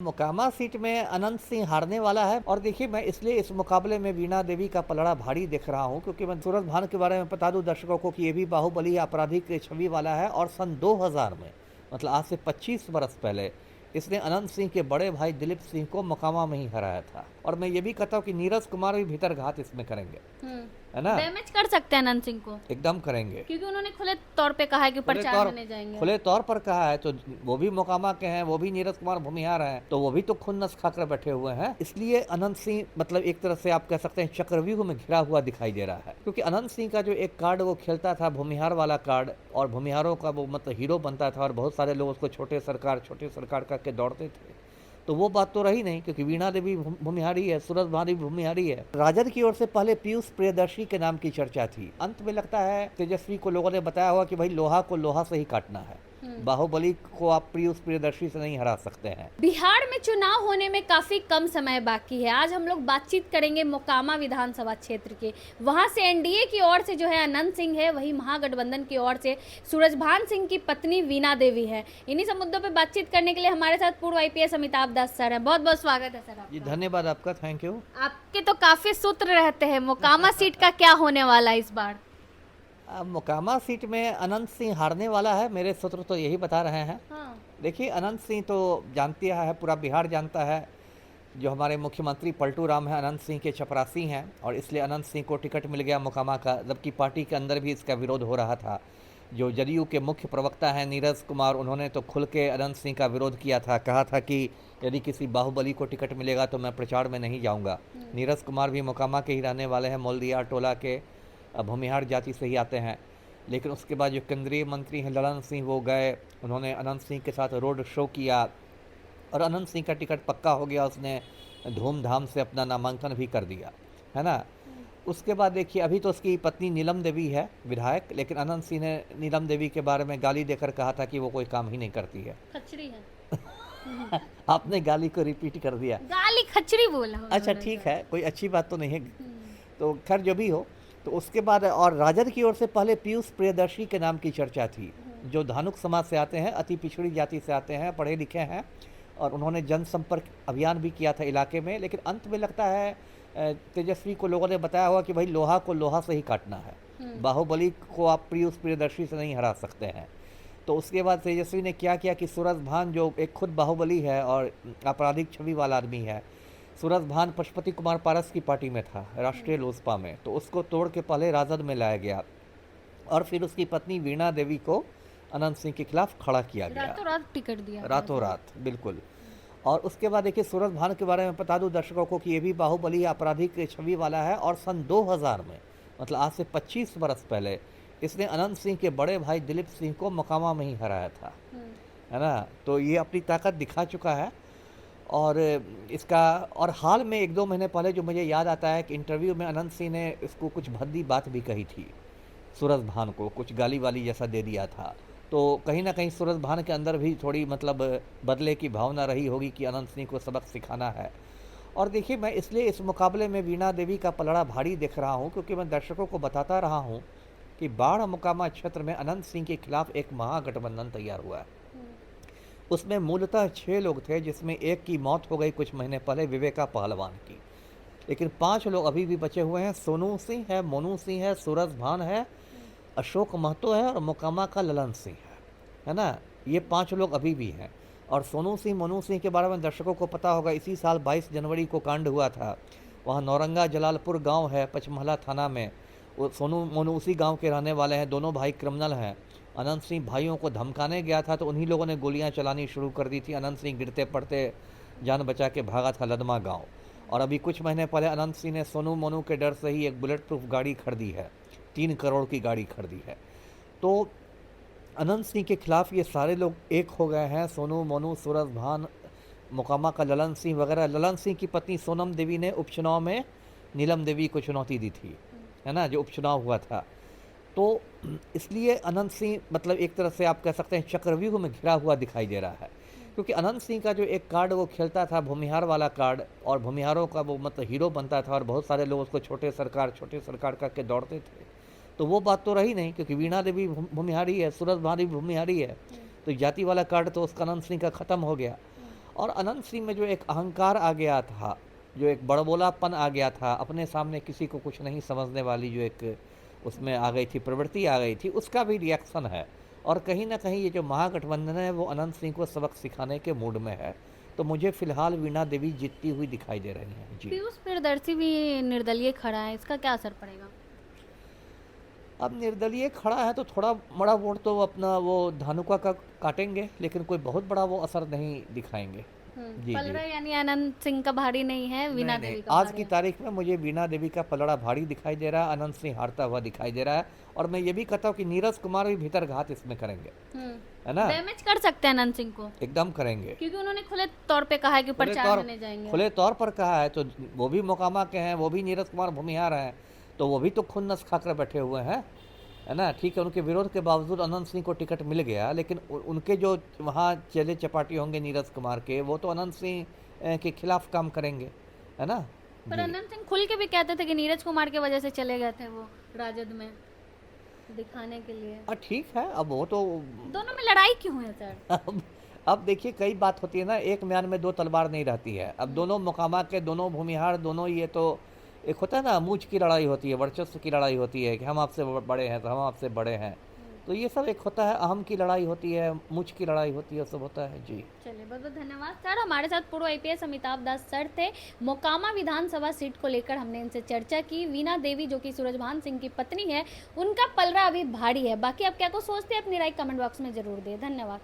Mokama seat में अनंत सिंह हारने वाला है। और देखिए, मैं इसलिए इस मुकाबले में वीणा देवी का पलड़ा भारी दिख रहा हूं क्योंकि मैं सूरज भान के बारे में बता दूं दर्शकों को कि ये भी बाहुबली आपराधिक छवि वाला है और सन 2000 में, मतलब आज से 25 बरस पहले, इसने अनंत सिंह के बड़े भाई दिलीप सिंह को मोकामा में ही हराया था। और मैं ये भी कहता हूँ कि नीरज कुमार भी भीतर घात इसमें करेंगे, है ना। डैमेज कर सकते हैं अनंत सिंह को, एकदम करेंगे, क्योंकि उन्होंने खुले तौर पे कहा है कि प्रचार में नहीं जाएंगे। खुले तौर पर कहा है। तो वो भी मोकामा के हैं, वो भी नीरज कुमार भूमिहार हैं, तो वो भी तो खुन्नस खाकर बैठे हुए हैं। इसलिए अनंत सिंह मतलब एक तरह से आप कह सकते हैं चक्रव्यूह में घिरा हुआ दिखाई दे रहा है, क्योंकि अनंत सिंह का जो एक कार्ड वो खेलता था, भूमिहार वाला कार्ड, और भूमिहारों का वो मतलब हीरो बनता था और बहुत सारे लोग उसको छोटे सरकार करके दौड़ते थे। तो वो बात तो रही नहीं, क्योंकि वीणा देवी भूमिहारी है, सूरज भान भी भूमिहारी है। राजद की ओर से पहले पीयूष प्रियदर्शी के नाम की चर्चा थी। अंत में लगता है तेजस्वी को लोगों ने बताया होगा कि भाई लोहा को लोहा से ही काटना है, बाहुबली को आप पीयूष प्रियदर्शी से नहीं हरा सकते हैं। बिहार में चुनाव होने में काफी कम समय बाकी है। आज हम लोग बातचीत करेंगे मोकामा विधानसभा क्षेत्र के। वहां से एनडीए की ओर से जो है अनंत सिंह है, वही महागठबंधन की ओर से सूरजभान सिंह की पत्नी वीणा देवी है। इन्हीं सब मुद्दों पर बातचीत करने के लिए हमारे साथ पूर्व आईपीएस अमिताभ दास सर है। बहुत बहुत स्वागत है सर आपका। जी धन्यवाद आपका, थैंक यू। आपके तो काफी सूत्र रहते हैं, मोकामा सीट का क्या होने वाला है इस बार? मोकामा सीट में अनंत सिंह हारने वाला है, मेरे सूत्र तो यही बता रहे हैं। देखिए, अनंत सिंह तो जानती है, पूरा बिहार जानता है, जो हमारे मुख्यमंत्री पलटू राम है अनंत सिंह के चपरासी हैं, और इसलिए अनंत सिंह को टिकट मिल गया मोकामा का, जबकि पार्टी के अंदर भी इसका विरोध हो रहा था। जो जदयू के मुख्य प्रवक्ता हैं नीरज कुमार, उन्होंने तो खुल के अनंत सिंह का विरोध किया था, कहा था कि यदि किसी बाहुबली को टिकट मिलेगा तो मैं प्रचार में नहीं जाऊँगा। नीरज कुमार भी मोकामा के ही रहने वाले हैं, मोलदिया टोला के, भूमिहार जाति से ही आते हैं। लेकिन उसके बाद जो केंद्रीय मंत्री हैं ललन सिंह, वो गए, उन्होंने अनंत सिंह के साथ रोड शो किया और अनंत सिंह का टिकट पक्का हो गया। उसने धूमधाम से अपना नामांकन भी कर दिया, है ना। उसके बाद देखिए, अभी तो उसकी पत्नी नीलम देवी है विधायक, लेकिन अनंत सिंह ने नीलम देवी के बारे में गाली देकर कहा था कि वो कोई काम ही नहीं करती है। खचड़ी है। आपने गाली को रिपीट कर दिया। गाली खचड़ी बोला। अच्छा ठीक है, कोई अच्छी बात तो नहीं है। तो खैर जो भी हो, तो उसके बाद और राजद की ओर से पहले पीयूष प्रियदर्शी के नाम की चर्चा थी, जो धानुक समाज से आते हैं, अति पिछड़ी जाति से आते हैं, पढ़े लिखे हैं, और उन्होंने जनसंपर्क अभियान भी किया था इलाके में। लेकिन अंत में लगता है तेजस्वी को लोगों ने बताया होगा कि भाई लोहा को लोहा से ही काटना है, बाहुबली को आप पीयूष प्रियदर्शी से नहीं हरा सकते हैं। तो उसके बाद तेजस्वी ने क्या किया कि सूरज भान, जो एक खुद बाहुबली है और आपराधिक छवि वाला आदमी है, सूरज भान पशुपति कुमार पारस की पार्टी में था, राष्ट्रीय लोजपा में, तो उसको तोड़ के पहले राजद में लाया गया और फिर उसकी पत्नी वीणा देवी को अनंत सिंह के खिलाफ खड़ा किया गया, रातों रात टिकट दिया, रातों रात, बिल्कुल। और उसके बाद देखिए, सूरज भान के बारे में बता दूं दर्शकों को कि ये भी बाहुबली आपराधिक छवि वाला है और सन 2000 में, मतलब आज से 25 बरस पहले, इसने अनंत सिंह के बड़े भाई दिलीप सिंह को मोकामा में ही हराया था, है ना। तो ये अपनी ताकत दिखा चुका है। और इसका, और हाल में 1-2 महीने पहले जो मुझे याद आता है कि इंटरव्यू में अनंत सिंह ने इसको कुछ भद्दी बात भी कही थी, सूरज भान को कुछ गाली वाली जैसा दे दिया था। तो कहीं ना कहीं सूरज भान के अंदर भी थोड़ी मतलब बदले की भावना रही होगी कि अनंत सिंह को सबक सिखाना है। और देखिए, मैं इसलिए इस मुकाबले में वीणा देवी का पलड़ा भारी दिख रहा हूँ क्योंकि मैं दर्शकों को बताता रहा हूँ कि बाढ़ मोकामा क्षेत्र में अनंत सिंह के खिलाफ एक महागठबंधन तैयार हुआ है। उसमें मूलतः 6 लोग थे, जिसमें एक की मौत हो गई कुछ महीने पहले, विवेका पहलवान की। लेकिन 5 लोग अभी भी बचे हुए हैं। सोनू सिंह है, मोनू सिंह है, सूरज भान है, अशोक महतो है और मोकामा का ललन सिंह है ना। ये 5 लोग अभी भी हैं। और सोनू सिंह, मोनू सिंह के बारे में दर्शकों को पता होगा, इसी साल 22 जनवरी को कांड हुआ था। वहाँ नौरंगा जलालपुर गाँव है पचमहला थाना में, वो सोनू मोनू उसी गाँव के रहने वाले हैं, दोनों भाई क्रिमिनल हैं। अनंत सिंह भाइयों को धमकाने गया था तो उन्हीं लोगों ने गोलियां चलानी शुरू कर दी थी। अनंत सिंह गिरते पड़ते जान बचा के भागा था लदमा गांव। और अभी कुछ महीने पहले अनंत सिंह ने सोनू मोनू के डर से ही एक बुलेट प्रूफ गाड़ी खरीदी है, 3 करोड़ की गाड़ी खरीदी है। तो अनंत सिंह के खिलाफ ये सारे लोग एक हो गए हैं, सोनू मोनू, सूरज भान, मोकामा का ललन सिंह वगैरह। ललन सिंह की पत्नी सोनम देवी ने उपचुनाव में नीलम देवी को चुनौती दी थी, है ना, जो उपचुनाव हुआ था। तो इसलिए अनंत सिंह मतलब एक तरह से आप कह सकते हैं चक्रव्यूह में घिरा हुआ दिखाई दे रहा है, क्योंकि अनंत सिंह का जो एक कार्ड वो खेलता था, भूमिहार वाला कार्ड, और भूमिहारों का वो मतलब हीरो बनता था और बहुत सारे लोग उसको छोटे सरकार करके दौड़ते थे। तो वो बात तो रही नहीं, क्योंकि वीणा देवी भूमिहारी है, सूरज भान भी भूमिहारी है, तो जाति वाला कार्ड तो उसका अनंत सिंह का ख़त्म हो गया। और अनंत सिंह में जो एक अहंकार आ गया था, जो एक बड़बोलापन आ गया था, अपने सामने किसी को कुछ नहीं समझने वाली जो एक उसमें आ गई थी, प्रवृत्ति आ गई थी, उसका भी रिएक्शन है। और कहीं न कहीं ये जो महागठबंधन है वो अनंत सिंह को सबक सिखाने के मूड में है। तो मुझे फ़िलहाल वीणा देवी जीतती हुई दिखाई दे रही हैं। जी। पीयूष प्रियदर्शी भी निर्दलीय खड़ा है, इसका क्या असर पड़ेगा? अब निर्दलीय खड़ा है तो थोड़ा बड़ा वोट तो अपना वो धानुका का काटेंगे, लेकिन कोई बहुत बड़ा वो असर नहीं दिखाएँगे। जी, पलड़ा जी। यानी अनंत सिंह का भारी नहीं है, वीणा नहीं, नहीं, देवी का आज भारी की है। तारीख में मुझे वीणा देवी का पलड़ा भारी दिखाई दे रहा है, अनंत सिंह हारता हुआ दिखाई दे रहा है। और मैं ये भी कहता हूँ कि नीरज कुमार भी भीतरघात इसमें करेंगे, है ना? डैमेज कर सकते हैं अनंत सिंह को, एकदम करेंगे। क्योंकि उन्होंने खुले तौर पे कहा है कि प्रचार में नहीं जाएंगे। खुले तौर पर कहा है, तो वो भी मोकामा के हैं, वो भी नीरज कुमार भूमिहार हैं, तो वो भी तो खुन्नस खाकर बैठे हुए हैं, है ना? ठीक है, उनके विरोध के बावजूद अनंत सिंह को टिकट मिल गया, लेकिन उनके जो वहाँ चेले चपाटी होंगे नीरज कुमार के, वो तो अनंत सिंह के खिलाफ काम करेंगे, है ना? पर जी। अनंत सिंह खुल के भी कहते थे कि नीरज कुमार की वजह से चले गए थे वो राजद में दिखाने के लिए। ठीक है, अब वो तो दोनों में लड़ाई क्यों है सर? अब देखिए, कई बात होती है ना, एक म्यान में दो तलवार नहीं रहती है। अब दोनों मोकामा के, दोनों भूमिहार, दोनों, ये तो एक होता है ना, मूंछ की लड़ाई होती है, वर्चस्व की लड़ाई होती है कि हम आपसे बड़े हैं तो हम आपसे बड़े हैं। तो ये सब एक होता है, अहम की लड़ाई होती है, मूंछ की लड़ाई होती है, सब होता है। जी। चलिए, बहुत बहुत धन्यवाद सर। हमारे साथ पूर्व आईपीएस अमिताभ दास सर थे। मोकामा विधानसभा सीट को लेकर हमने इनसे चर्चा की। वीणा देवी जो कि सूरजभान सिंह की पत्नी है, उनका पलड़ा अभी भारी है। बाकी आप क्या को सोचते हैं अपनी राय कमेंट बॉक्स में जरूर दें। धन्यवाद।